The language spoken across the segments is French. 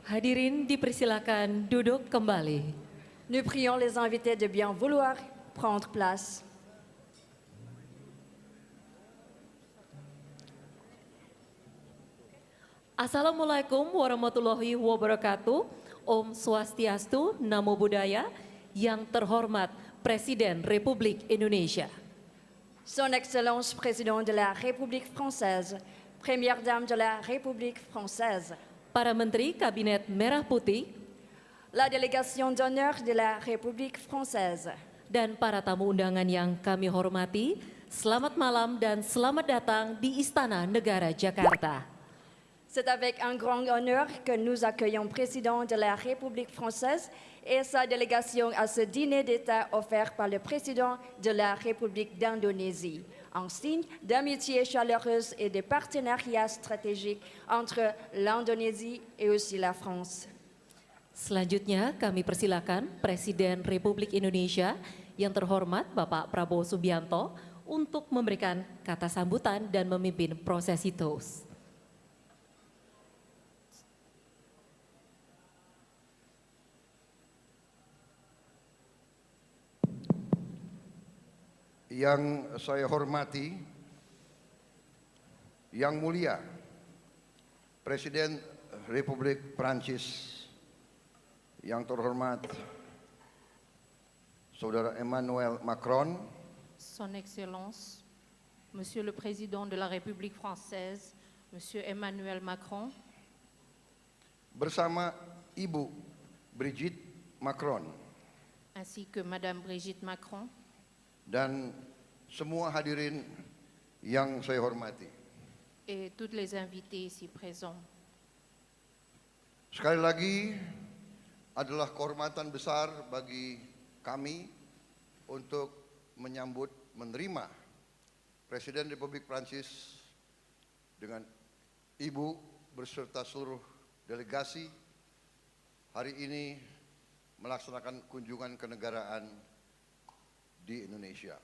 Hadirin dipersilakan duduk kembali. Nous prions les invités de bien vouloir prendre place. Assalamualaikum warahmatullahi wabarakatuh. Om Swastiastu, Namo Buddhaya. Yang terhormat Presiden Republik Indonesia. Son Excellence Président de la République française, Première Dame de la République française, Para Menteri Kabinet Merah Putih, la délégation d'honneur de la République française, dan para tamu undangan yang kami hormati, selamat malam dan selamat datang di Istana Negara Jakarta. c'est avec un grand honneur que nous accueillons le Président de la République française et sa délégation à ce dîner d'État offert par le Président de la République d'Indonésie, en signe d'amitié chaleureuse et de partenariat stratégique entre l'Indonésie et aussi la France. Selanjutnya kami persilakan Presiden Republik Indonesia yang terhormat Bapak Prabowo Subianto untuk memberikan kata sambutan dan memimpin prosesi toast. Yang saya hormati, Yang Mulia Presiden Republik Prancis, yang terhormat Saudara Emmanuel Macron, Son Excellence, Monsieur le Président de la République française, Monsieur Emmanuel Macron, bersama Ibu Brigitte Macron, ainsi que Madame Brigitte Macron, dan semua hadirin yang saya hormati. et toutes les invités ici présents. Sekali lagi, adalah kehormatan besar bagi kami untuk menerima Presiden Republik Prancis dengan Ibu beserta seluruh delegasi hari ini melaksanakan kunjungan kenegaraan di Indonesia.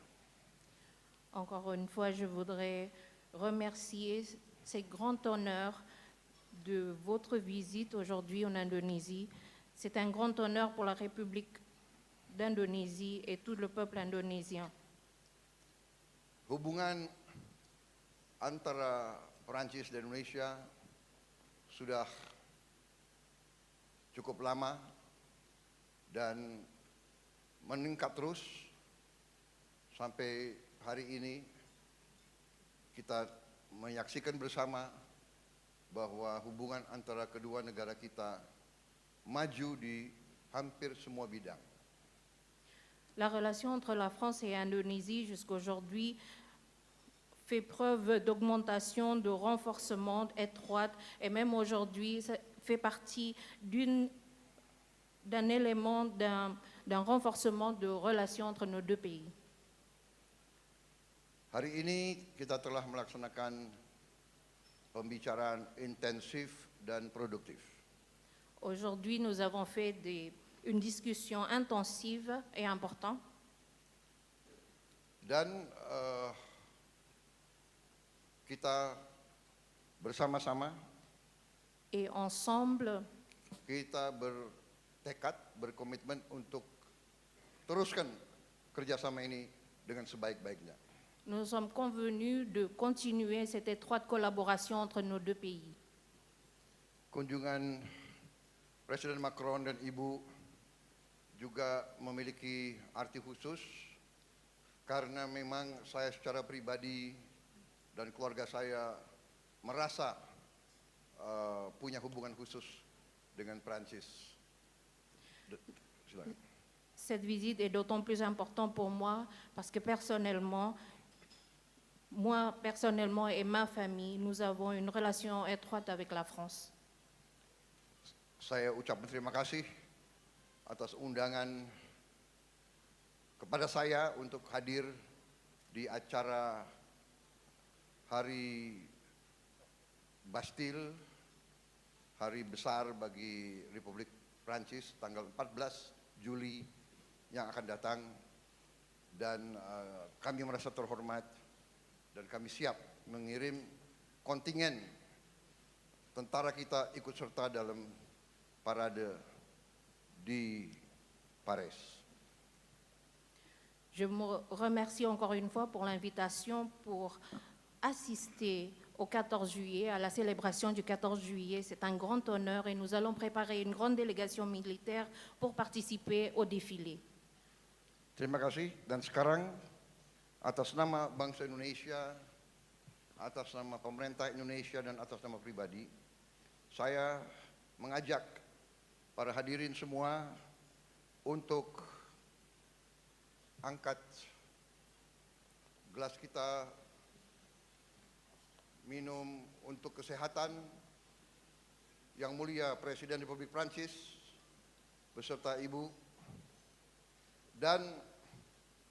Encore une fois, je voudrais remercier ces grands honneurs de votre visite aujourd'hui en Indonésie. C'est un grand honneur pour la République d'Indonésie et tout le peuple indonésien. Hubungan antara Perancis dan Indonesia sudah cukup lama dan meningkat terus sampai hari ini. Kita menyaksikan bersama bahwa hubungan antara kedua negara kita maju di hampir semua bidang. La relation entre la France et l'Indonésie jusqu'aujourd'hui fait preuve d'augmentation, de renforcement étroite et même aujourd'hui ça fait partie d'un élément d'un renforcement de relations entre nos deux pays. Hari ini kita telah melaksanakan pembicaraan intensif dan produktif. Aujourd'hui, nous avons fait une discussion intensive et importante. Dan kita bersama-sama, Et ensemble, kita bertekad, berkomitmen untuk teruskan kerjasama ini dengan sebaik-baiknya. nous sommes convenus de continuer cette étroite collaboration entre nos deux pays. Kunjungan Presiden Macron dan Ibu juga memiliki arti khusus karena memang saya secara pribadi dan keluarga saya merasa punya hubungan khusus dengan Prancis. Silakan. Cette visite est d'autant plus importante pour moi parce que personnellement et ma famille, nous avons une relation étroite avec la France. Saya ucapkan terima kasih atas undangan kepada saya untuk hadir di acara Hari Bastille, hari besar bagi Republik Prancis tanggal 14 Juli yang akan datang, dan kami merasa terhormat dan kami siap mengirim kontingen tentara kita ikut serta dalam parade di Paris. Je me remercie encore une fois pour l'invitation pour assister au 14 juillet, à la célébration du 14 juillet. C'est un grand honneur et nous allons préparer une grande délégation militaire pour participer au défilé. Terima kasih, dan sekarang atas nama bangsa Indonesia, atas nama pemerintah Indonesia dan atas nama pribadi, saya mengajak para hadirin semua untuk angkat gelas kita minum untuk kesehatan Yang Mulia Presiden Republik Prancis beserta Ibu, dan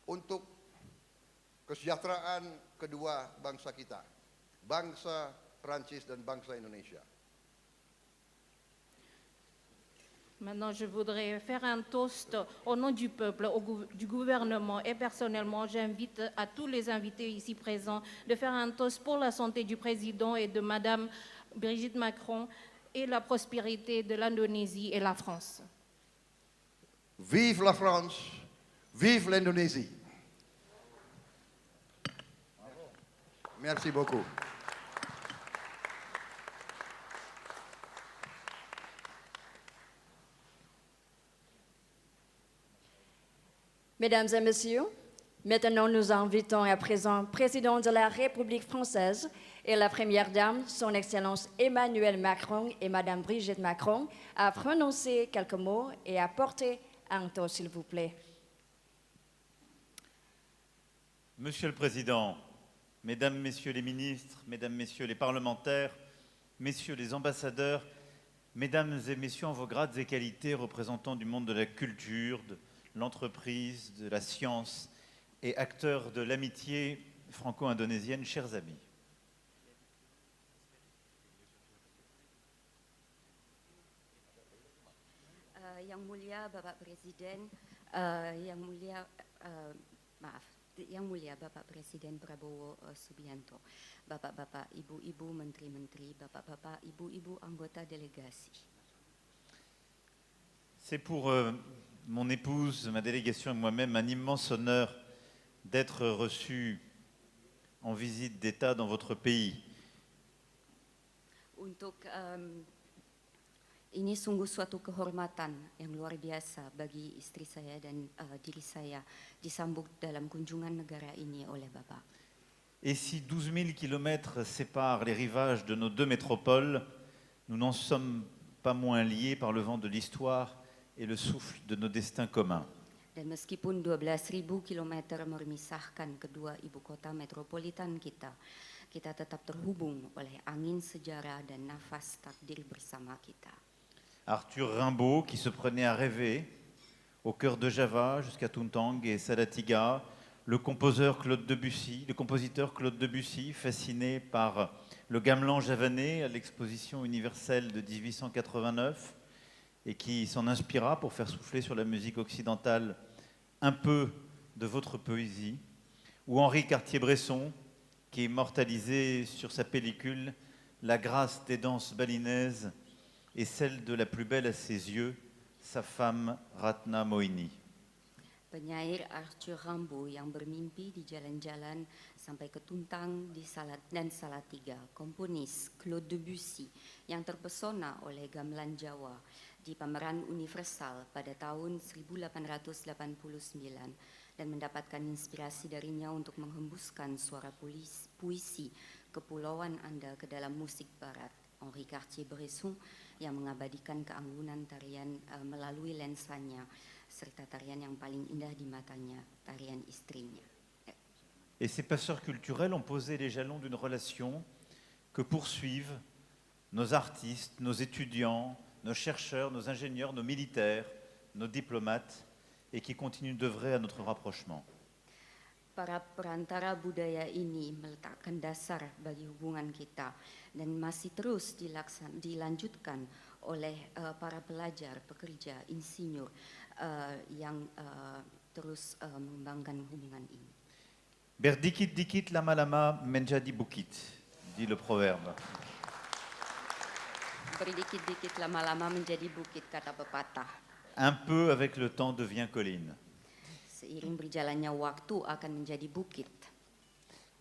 untuk kesejahteraan kedua bangsa kita, bangsa Prancis dan bangsa Indonesia. Maintenant, je voudrais faire un toast au nom du peuple, du gouvernement et personnellement, j'invite à tous les invités ici présents de faire un toast pour la santé du président et de Madame Brigitte Macron et la prospérité de l'Indonésie et la France. Vive la France, vive l'Indonésie. Merci beaucoup. Mesdames et messieurs, maintenant nous invitons à présent le président de la République française et la première dame, son Excellence Emmanuel Macron et Madame Brigitte Macron, à prononcer quelques mots et à porter un toast, s'il vous plaît. Monsieur le Président, Mesdames, Messieurs les ministres, Mesdames, Messieurs les parlementaires, Messieurs les ambassadeurs, Mesdames et Messieurs en vos grades et qualités, représentants du monde de la culture, de l'entreprise, de la science et acteurs de l'amitié franco-indonésienne, chers amis. Yang Mulia Bapak Presiden, Yang Mulia Bapak Presiden Prabowo Subianto, Bapak-bapak, ibu-ibu, menteri-menteri, bapak-bapak, ibu-ibu anggota delegasi. C'est pour mon épouse, ma délégation et moi-même un immense honneur d'être reçus en visite d'État dans votre pays. Ini sungguh suatu kehormatan yang luar biasa bagi istri saya dan diri saya disambut dalam kunjungan negara ini oleh Bapak. Et si 12 000 kilomètres séparent les rivages de nos deux métropoles, nous n'en sommes pas moins liés par le vent de l'histoire et le souffle de nos destins communs. Dan meskipun 12.000 kilometer memisahkan kedua ibu kota metropolitan kita, kita tetap terhubung oleh angin sejarah dan nafas takdir bersama kita. Arthur Rimbaud, qui se prenait à rêver, au cœur de Java jusqu'à Tuntang et Salatiga, le compositeur Claude Debussy, fasciné par le gamelan javanais à l'exposition universelle de 1889, et qui s'en inspira pour faire souffler sur la musique occidentale un peu de votre poésie, ou Henri Cartier-Bresson, qui immortalisait sur sa pellicule la grâce des danses balinaises et celle de la plus belle à ses yeux, sa femme Ratna Mohini. Penyair Arthur Rimbaud yang bermimpi di jalan-jalan sampai ke Tuntang dan Salatiga, komponis Claude Debussy yang terpesona oleh gamelan Jawa di pameran universal pada tahun 1889 dan mendapatkan inspirasi darinya untuk menghembuskan suara puisi kepulauan Anda ke dalam musik barat. Henri Cartier-Bresson yang mengabadikan keanggunan tarian melalui lensanya serta tarian yang paling indah di matanya, tarian istrinya. Et ces passeurs culturels ont posé les jalons d'une relation que poursuivent nos artistes, nos étudiants, nos chercheurs, nos ingénieurs, nos militaires, nos diplomates, et qui continuent d'œuvrer à notre rapprochement. Para perantara budaya ini meletakkan dasar bagi hubungan kita dan masih terus dilanjutkan oleh para pelajar, pekerja, insinyur yang terus mengembangkan hubungan ini. Berdikit dikit lama lama menjadi bukit, dit le proverbe. Berdikit-dikit lama-lama menjadi bukit, kata pepatah. Un peu avec le temps devient colline. Seiring berjalannya waktu akan menjadi bukit.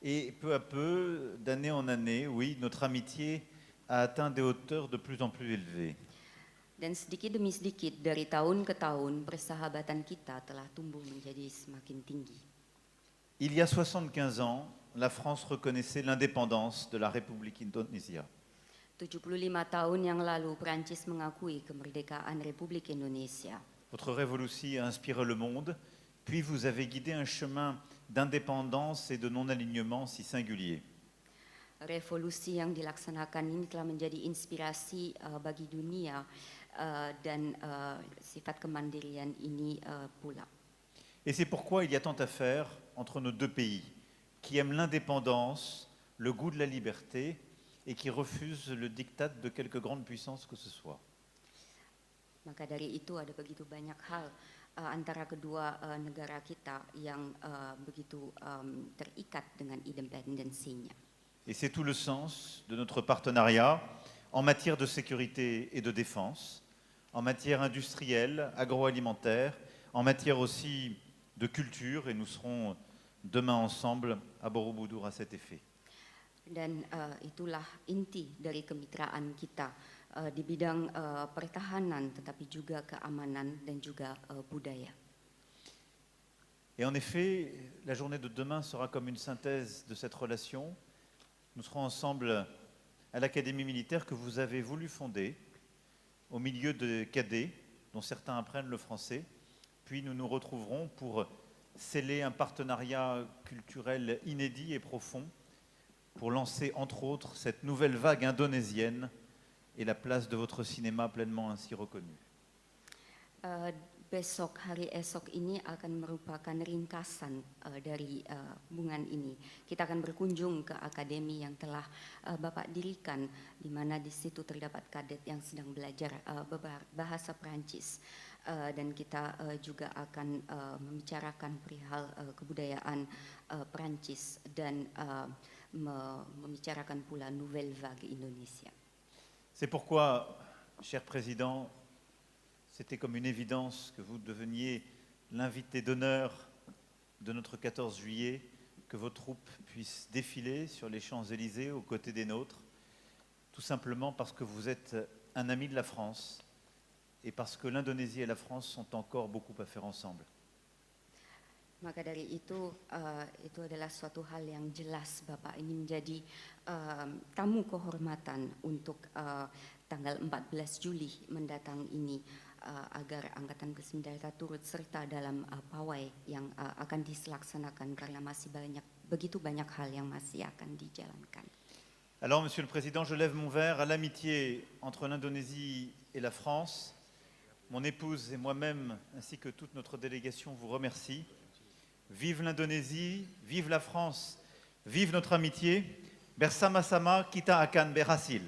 Et peu à peu, d'année en année, oui, notre amitié a atteint des hauteurs de plus en plus élevées. Dan sedikit demi sedikit dari tahun ke tahun persahabatan kita telah tumbuh menjadi semakin tinggi. Il y a 75 ans, la France reconnaissait l'indépendance de la République Indonésia. 75 tahun yang lalu Prancis mengakui kemerdekaan Republik Indonesia. Votre révolution a inspiré le monde, puis vous avez guidé un chemin d'indépendance et de non-alignement si singulier. Revolusi yang dilaksanakan ini telah menjadi inspirasi bagi dunia dan sifat kemandirian ini pula. Et c'est pourquoi il y a tant à faire entre nos deux pays, qui aiment l'indépendance, le goût de la liberté et qui refusent le diktat de quelque grande puissance que ce soit. Maka dari itu ada begitu banyak hal antara kedua negara kita yang begitu terikat dengan independensinya. Et c'est tout le sens de notre partenariat en matière de sécurité et de défense, en matière industrielle, agroalimentaire, en matière aussi de culture, et nous serons demain ensemble à Borobudur à cet effet. Dan itulah inti dari kemitraan kita di bidang pertahanan, tetapi juga keamanan dan juga budaya. Et en effet, la journée de demain sera comme une synthèse de cette relation. Nous serons ensemble à l'Académie militaire que vous avez voulu fonder, au milieu de cadets, dont certains apprennent le français. Puis nous nous retrouverons pour sceller un partenariat culturel inédit et profond, pour lancer entre autres cette nouvelle vague indonésienne et la place de votre cinéma pleinement ainsi reconnu. Besok, hari esok ini akan merupakan ringkasan dari hubungan ini. Kita akan berkunjung ke akademi yang telah Bapak dirikan, di mana di situ terdapat kadet yang sedang belajar bahasa Prancis. Dan kita juga akan membicarakan perihal kebudayaan Prancis dan membicarakan pula Nouvelle Vague Indonesia. C'est pourquoi, cher Président, c'était comme une évidence que vous deveniez l'invité d'honneur de notre 14 juillet, que vos troupes puissent défiler sur les Champs-Élysées aux côtés des nôtres, tout simplement parce que vous êtes un ami de la France et parce que l'Indonésie et la France sont encore beaucoup à faire ensemble. Maka dari itu adalah suatu hal yang jelas Bapak ini menjadi tamu kehormatan untuk tanggal 14 Juli mendatang ini agar Angkatan Bersenjata turut serta dalam pawai yang akan dilaksanakan karena masih begitu banyak hal yang masih akan dijalankan. Alors, Monsieur le Président, je lève mon verre à l'amitié entre l'Indonésie et la France. Mon épouse et moi-même, ainsi que toute notre délégation, vous remercie. Vive l'Indonésie, vive la France, vive notre amitié. Bersama-sama kita akan berhasil.